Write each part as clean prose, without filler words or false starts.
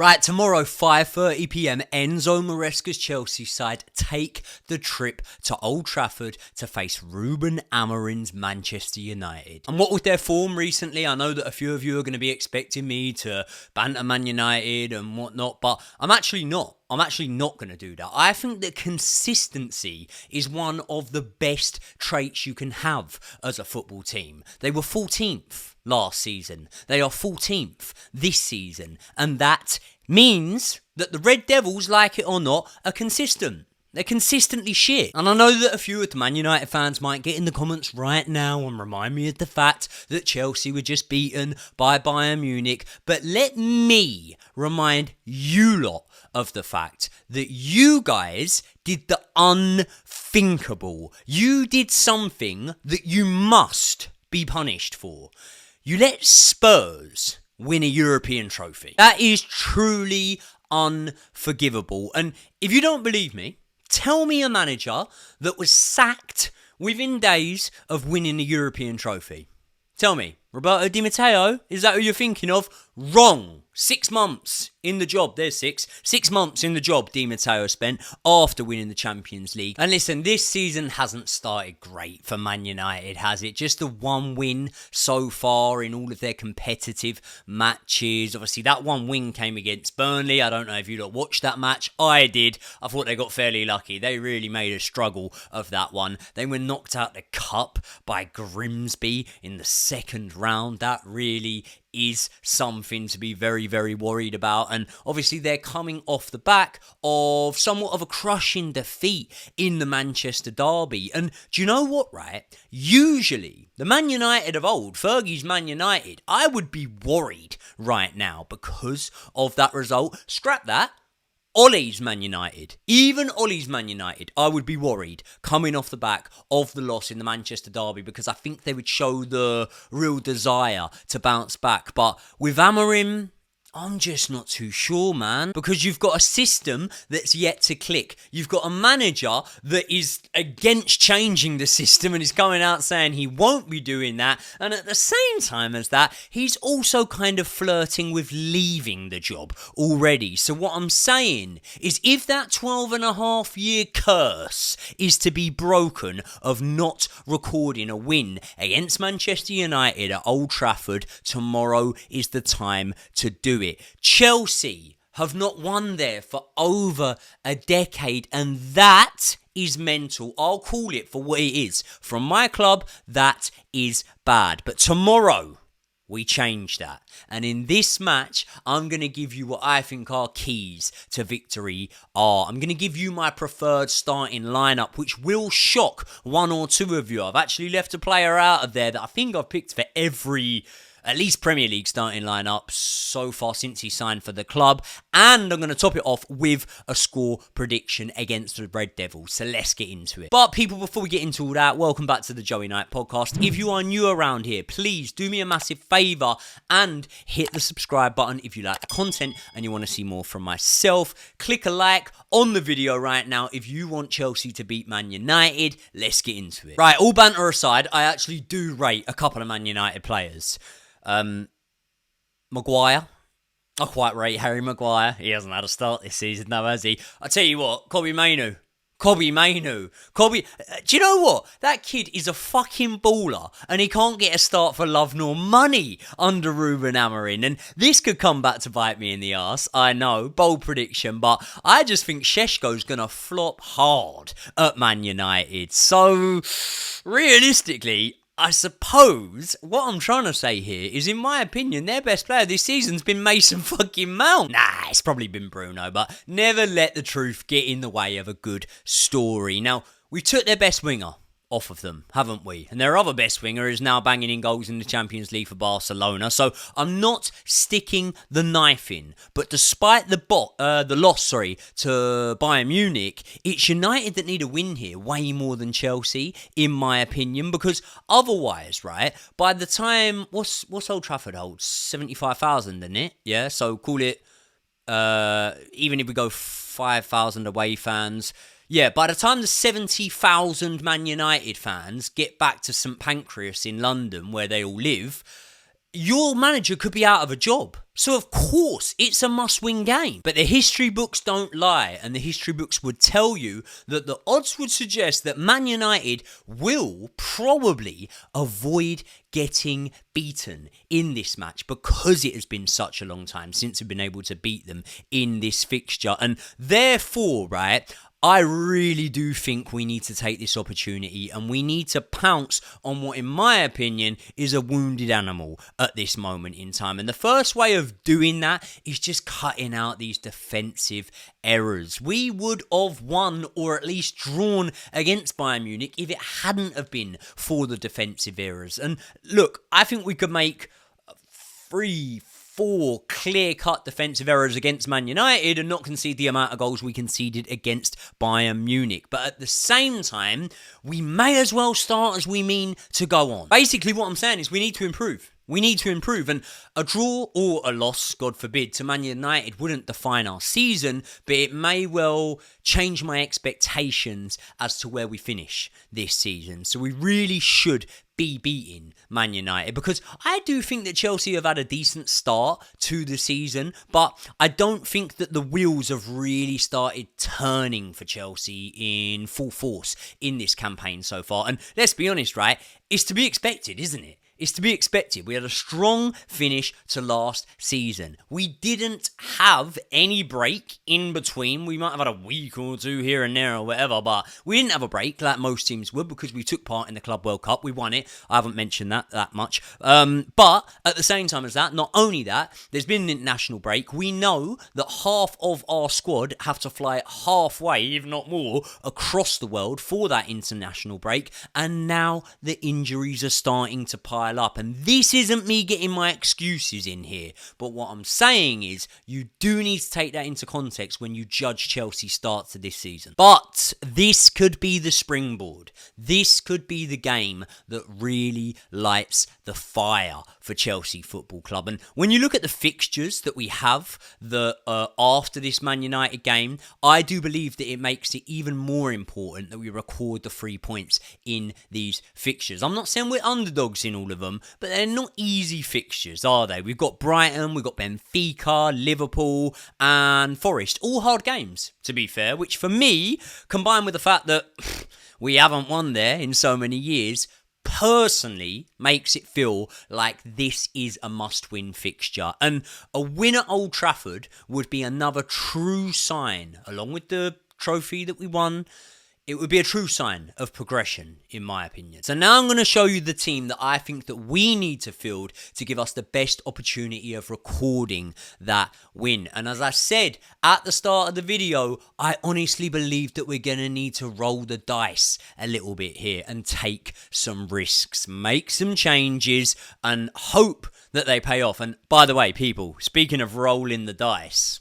Right, tomorrow, 5:30pm, Enzo Maresca's Chelsea side take the trip to Old Trafford to face Ruben Amorim's Manchester United. And what with their form recently, I know that a few of you are going to be expecting me to banter Man United and whatnot, but I'm actually not. I'm actually not going to do that. I think that consistency is one of the best traits you can have as a football team. They were 14th last season. They are 14th this season. And that means that the Red Devils, like it or not, are consistent. They're consistently shit. And I know that a few of the Man United fans might get in the comments right now and remind me of the fact that Chelsea were just beaten by Bayern Munich. But let me remind you lot of the fact that you guys did the unthinkable. You did something that you must be punished for. You let Spurs win a European trophy. That is truly unforgivable. And if you don't believe me, tell me a manager that was sacked within days of winning a European trophy. Tell me, Roberto Di Matteo? Is that who you're thinking of? Wrong. 6 months in the job. There's 6. 6 months in the job Di Matteo spent after winning the Champions League. And listen, this season hasn't started great for Man United, has it? Just the one win so far in all of their competitive matches. Obviously, that one win came against Burnley. I don't know if you lot watched that match. I did. I thought they got fairly lucky. They really made a struggle of that one. They were knocked out the cup by Grimsby in the second round. That really is something to be very, very worried about. And obviously they're coming off the back of somewhat of a crushing defeat in the Manchester derby. And do you know what, right? Usually, the Man United of old, Fergie's Man United, I would be worried right now because of that result. Scrap that. Ollie's Man United, even Ollie's Man United, I would be worried coming off the back of the loss in the Manchester derby because I think they would show the real desire to bounce back. But with Amorim, I'm just not too sure, man, because you've got a system that's yet to click. You've got a manager that is against changing the system and is going out saying he won't be doing that. And at the same time as that, he's also kind of flirting with leaving the job already. So what I'm saying is if that 12.5-year curse is to be broken of not recording a win against Manchester United at Old Trafford, tomorrow is the time to do it. Chelsea have not won there for over a decade, and that is mental. I'll call it for what it is. From my club, that is bad. But tomorrow, we change that. And in this match, I'm going to give you what I think our keys to victory are. I'm going to give you my preferred starting lineup, which will shock one or two of you. I've actually left a player out of there that I think I've picked for every at least Premier League starting lineup so far since he signed for the club. And I'm going to top it off with a score prediction against the Red Devils. So let's get into it. But people, before we get into all that, welcome back to the Joey Knight podcast. If you are new around here, please do me a massive favour and hit the subscribe button if you like the content and you want to see more from myself. Click a like on the video right now if you want Chelsea to beat Man United. Let's get into it. Right, all banter aside, I actually do rate a couple of Man United players. Maguire. I quite rate Harry Maguire. He hasn't had a start this season, though, has he? I tell you what, Kobbie Mainoo. Do you know what? That kid is a fucking baller, and he can't get a start for love nor money under Ruben Amorim. And this could come back to bite me in the arse. I know, bold prediction, but I just think Šeško's going to flop hard at Man United. So, realistically, I suppose what I'm trying to say here is, in my opinion, their best player this season's been Mason fucking Mount. Nah, it's probably been Bruno, but never let the truth get in the way of a good story. Now, we took their best winger off of them, haven't we? And their other best winger is now banging in goals in the Champions League for Barcelona. So I'm not sticking the knife in. But despite the loss to Bayern Munich, it's United that need a win here way more than Chelsea, in my opinion. Because otherwise, right, by the time, what's Old Trafford hold? 75,000, isn't it? Yeah, so call it, even if we go 5,000 away fans, yeah, by the time the 70,000 Man United fans get back to St Pancras in London, where they all live, your manager could be out of a job. So of course it's a must-win game. But the history books don't lie, and the history books would tell you that the odds would suggest that Man United will probably avoid getting beaten in this match because it has been such a long time since we've been able to beat them in this fixture. And therefore, right, I really do think we need to take this opportunity and we need to pounce on what, in my opinion, is a wounded animal at this moment in time. And the first way of doing that is just cutting out these defensive errors. We would have won or at least drawn against Bayern Munich if it hadn't have been for the defensive errors. And look, I think we could make 3-4 clear-cut defensive errors against Man United and not concede the amount of goals we conceded against Bayern Munich. But at the same time, we may as well start as we mean to go on. Basically, what I'm saying is we need to improve. We need to improve, and a draw or a loss, God forbid, to Man United wouldn't define our season, but it may well change my expectations as to where we finish this season. So we really should be beating Man United, because I do think that Chelsea have had a decent start to the season, but I don't think that the wheels have really started turning for Chelsea in full force in this campaign so far. And let's be honest, right? It's to be expected, isn't it? It's to be expected. We had a strong finish to last season. We didn't have any break in between. We might have had a week or two here and there or whatever, but we didn't have a break like most teams would because we took part in the Club World Cup. We won it. I haven't mentioned that much. But at the same time as that, not only that, there's been an international break. We know that half of our squad have to fly halfway, if not more, across the world for that international break. And now the injuries are starting to pile up. And this isn't me getting my excuses in here, but what I'm saying is you do need to take that into context when you judge Chelsea's start to this season. But this could be the springboard. This could be the game that really lights the fire for Chelsea Football Club. And when you look at the fixtures that we have after this Man United game, I do believe that it makes it even more important that we record the 3 points in these fixtures. I'm not saying we're underdogs in all of them, but they're not easy fixtures, are they? We've got Brighton, we've got Benfica, Liverpool, and Forest. All hard games, to be fair, which for me, combined with the fact that we haven't won there in so many years, personally makes it feel like this is a must-win fixture. And a win at Old Trafford would be another true sign, along with the trophy that we won. It would be a true sign of progression, in my opinion. So now I'm going to show you the team that I think that we need to field to give us the best opportunity of recording that win. And as I said at the start of the video, I honestly believe that we're going to need to roll the dice a little bit here and take some risks, make some changes, and hope that they pay off. And by the way, people, speaking of rolling the dice,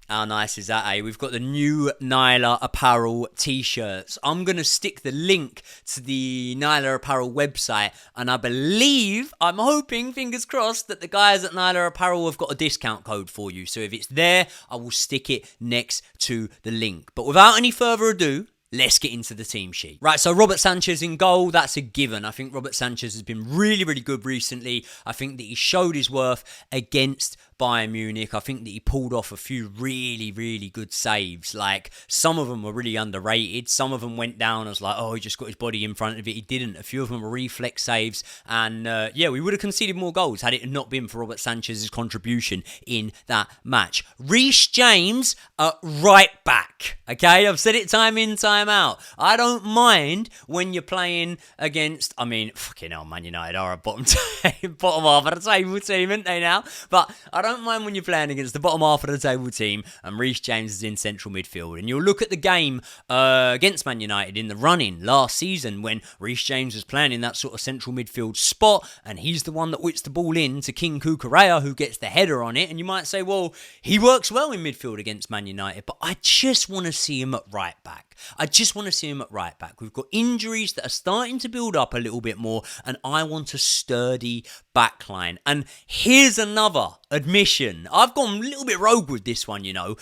how nice is that, eh? We've got the new Nyla Apparel t-shirts. I'm going to stick the link to the Nyla Apparel website, and I believe, I'm hoping, fingers crossed, that the guys at Nyla Apparel have got a discount code for you. So if it's there, I will stick it next to the link. But without any further ado, let's get into the team sheet. Right, so Robert Sanchez in goal, that's a given. I think Robert Sanchez has been really, really good recently. I think that he showed his worth against Bayern Munich. I think that he pulled off a few really, really good saves. Like, some of them were really underrated. Some of them went down as like, oh, he just got his body in front of it. He didn't. A few of them were reflex saves. And yeah, we would have conceded more goals had it not been for Robert Sanchez's contribution in that match. Reece James, right back. Okay, I've said it time in, time out. I don't mind when you're playing against, I mean, fucking hell, Man United are a bottom half of the table team, aren't they now? But I don't mind when you're playing against the bottom half of the table team and Reece James is in central midfield. And you'll look at the game against Man United in the run-in last season when Reece James was playing in that sort of central midfield spot, and he's the one that whips the ball in to King Cucurella, who gets the header on it. And you might say, well, he works well in midfield against Man United, but I just want to see him at right back. We've got injuries that are starting to build up a little bit more, and I want a sturdy backline. And here's another admission. I've gone a little bit rogue with this one, you know.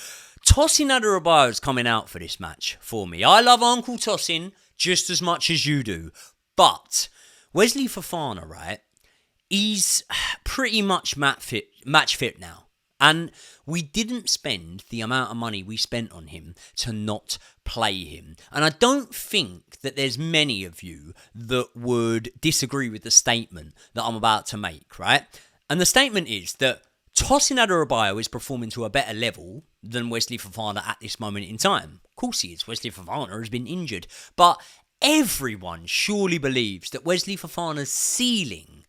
Tosin Adarabioyo is coming out for this match for me. I love Uncle Tosin just as much as you do. But Wesley Fofana, right? He's pretty much match fit now. And we didn't spend the amount of money we spent on him to not play him. And I don't think that there's many of you that would disagree with the statement that I'm about to make, right? And the statement is that Tosin Adarabioyo is performing to a better level than Wesley Fofana at this moment in time. Of course he is. Wesley Fofana has been injured. But everyone surely believes that Wesley Fofana's ceiling,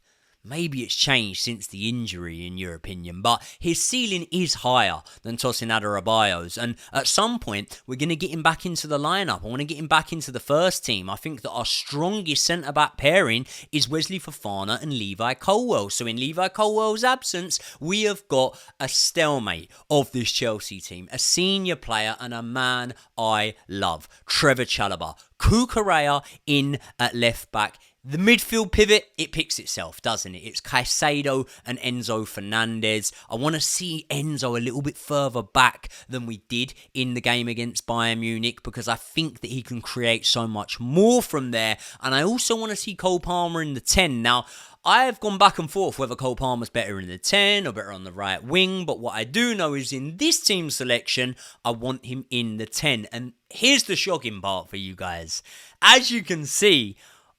maybe it's changed since the injury in your opinion, but his ceiling is higher than Tosin Adarabioyo's. And at some point, we're going to get him back into the lineup. I want to get him back into the first team. I think that our strongest centre-back pairing is Wesley Fofana and Levi Colwill. So in Levi Colwill's absence, we have got a stalemate of this Chelsea team. A senior player and a man I love. Trevor Chalobah. Cucurella in at left-back. The midfield pivot, it picks itself, doesn't it? It's Caicedo and Enzo Fernandez. I want to see Enzo a little bit further back than we did in the game against Bayern Munich because I think that he can create so much more from there. And I also want to see Cole Palmer in the 10. Now, I have gone back and forth whether Cole Palmer's better in the 10 or better on the right wing. But what I do know is in this team selection, I want him in the 10. And here's the shocking part for you guys. As you can see,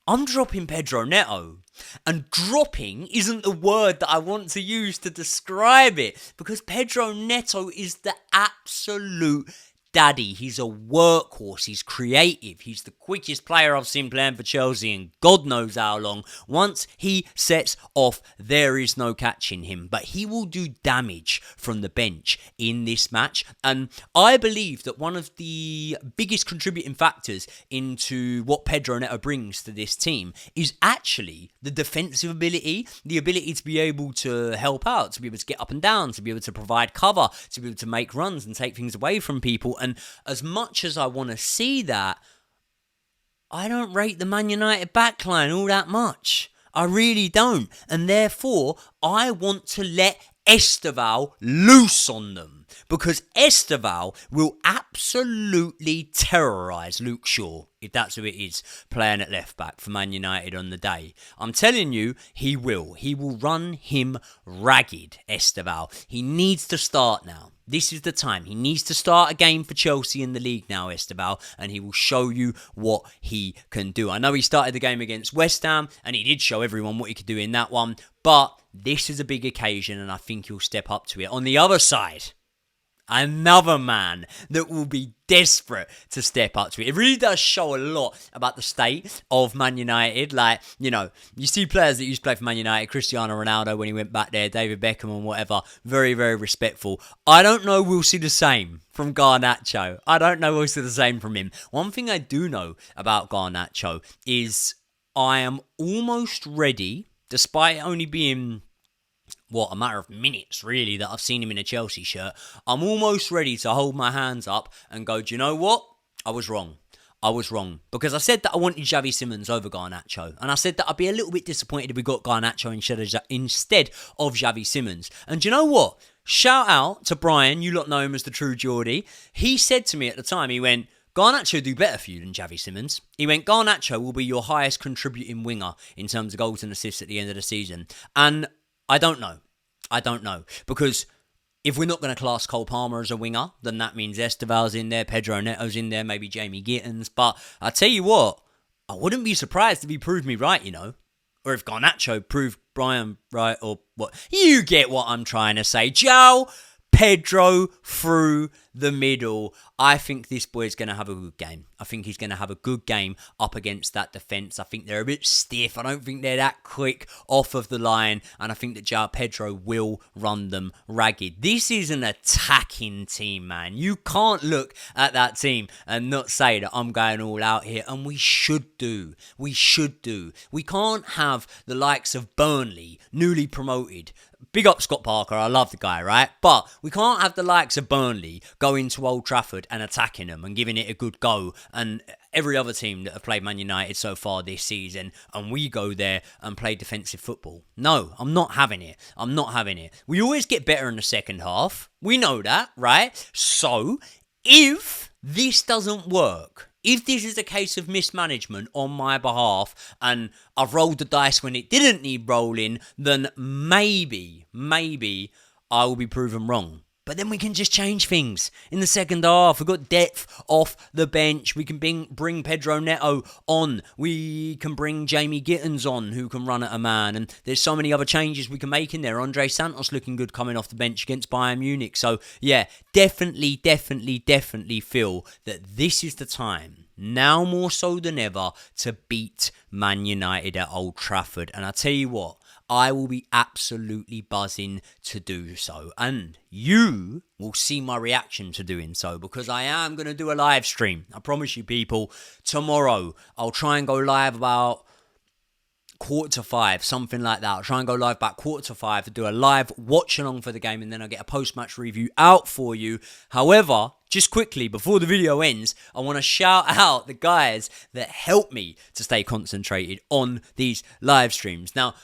I'm dropping Pedro Neto. And dropping isn't the word that I want to use to describe it. Because Pedro Neto is the absolute daddy. He's a workhorse. He's creative. He's the quickest player I've seen playing for Chelsea in God knows how long. Once he sets off, there is no catching him. But he will do damage from the bench in this match. And I believe that one of the biggest contributing factors into what Pedro Neto brings to this team is actually the defensive ability, the ability to be able to help out, to be able to get up and down, to be able to provide cover, to be able to make runs and take things away from people. And as much as I want to see that, I don't rate the Man United backline all that much. I really don't. And therefore, I want to let Esteval loose on them. Because Esteval will absolutely terrorise Luke Shaw, if that's who it is, playing at left back for Man United on the day. I'm telling you, he will. He will run him ragged, Esteval. He needs to start now. This is the time. He needs to start a game for Chelsea in the league now, Esteval, and he will show you what he can do. I know he started the game against West Ham, and he did show everyone what he could do in that one, but this is a big occasion, and I think he'll step up to it. On the other side, another man that will be desperate to step up to it. It really does show a lot about the state of Man United. Like, you know, you see players that used to play for Man United, Cristiano Ronaldo when he went back there, David Beckham and whatever, very, very respectful. I don't know we'll see the same from Garnacho. I don't know we'll see the same from him. One thing I do know about Garnacho is I am almost ready, despite it only being a matter of minutes, really, that I've seen him in a Chelsea shirt. I'm almost ready to hold my hands up and go, do you know what? I was wrong. Because I said that I wanted Xavi Simons over Garnacho. And I said that I'd be a little bit disappointed if we got Garnacho instead of Xavi Simons. And do you know what? Shout out to Brian, you lot know him as the true Geordie. He said to me at the time, he went, Garnacho will do better for you than Xavi Simons. He went, Garnacho will be your highest contributing winger in terms of goals and assists at the end of the season. And I don't know. Because if we're not going to class Cole Palmer as a winger, then that means Esteval's in there, Pedro Neto's in there, maybe Jamie Gittins. But I tell you what, I wouldn't be surprised if he proved me right, you know. Or if Garnacho proved Brian right, or what. You get what I'm trying to say. Joe Pedro through the middle. I think this boy's going to have a good game. I think he's going to have a good game up against that defence. I think they're a bit stiff. I don't think they're that quick off of the line. And I think that João Pedro will run them ragged. This is an attacking team, man. You can't look at that team and not say that I'm going all out here. And we should do. We can't have the likes of Burnley, newly promoted. Big up Scott Parker, I love the guy, right? But we can't have the likes of Burnley going to Old Trafford and attacking them and giving it a good go. And every other team that have played Man United so far this season, and we go there and play defensive football. No, I'm not having it. We always get better in the second half. We know that, right? So, if this doesn't work, if this is a case of mismanagement on my behalf and I've rolled the dice when it didn't need rolling, then maybe I will be proven wrong. But then we can just change things in the second half. We've got depth off the bench. We can bring Pedro Neto on. We can bring Jamie Gittins on, who can run at a man. And there's so many other changes we can make in there. Andre Santos looking good coming off the bench against Bayern Munich. So, yeah, definitely feel that this is the time, now more so than ever, to beat Man United at Old Trafford. And I tell you what, I will be absolutely buzzing to do so. And you will see my reaction to doing so, because I am going to do a live stream. I promise you, people. Tomorrow, I'll try and go live about 4:45, something like that. I'll try and go live about 4:45 to do a live watch along for the game, and then I'll get a post-match review out for you. However, just quickly, before the video ends, I want to shout out the guys that help me to stay concentrated on these live streams. Now,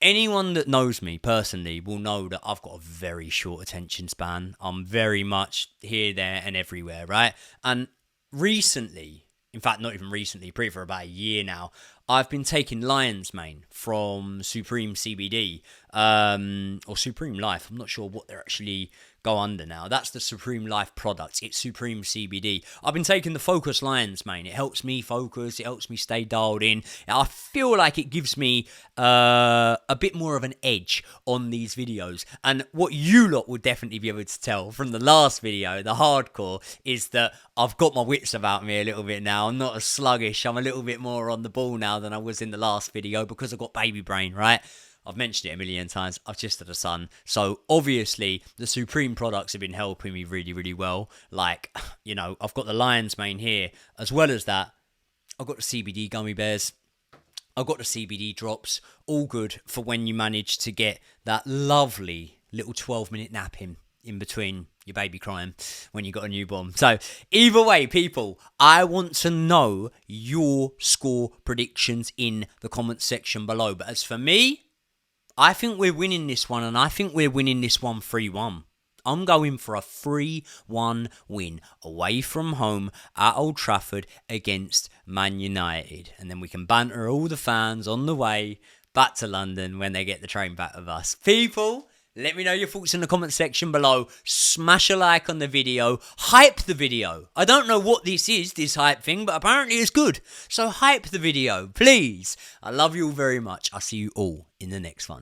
anyone that knows me personally will know that I've got a very short attention span. I'm very much here, there, and everywhere, right? And recently, in fact, not even recently, probably for about a year now, I've been taking Lion's Mane from Supreme CBD, or Supreme Life. I'm not sure what they're actually go under now. That's the Supreme Life product. It's Supreme CBD. I've been taking the Focus Lion's Mane. It helps me focus. It helps me stay dialed in. I feel like it gives me a bit more of an edge on these videos. And what you lot will definitely be able to tell from the last video, the hardcore, is that I've got my wits about me a little bit now. I'm not as sluggish. I'm a little bit more on the ball now than I was in the last video, because I've got baby brain, right? I've mentioned it a million times. I've just had a son. So, obviously, the Supreme products have been helping me really well. Like, you know, I've got the Lion's Mane here. As well as that, I've got the CBD gummy bears. I've got the CBD drops. All good for when you manage to get that lovely little 12-minute nap in between your baby crying when you got a newborn. So, either way, people, I want to know your score predictions in the comments section below. But as for me, I think we're winning this one, and I think we're winning this one 3-1. I'm going for a 3-1 win away from home at Old Trafford against Man United. And then we can banter all the fans on the way back to London when they get the train back with us. People, let me know your thoughts in the comment section below. Smash a like on the video. Hype the video. I don't know what this is, this hype thing, but apparently it's good. So hype the video, please. I love you all very much. I'll see you all in the next one.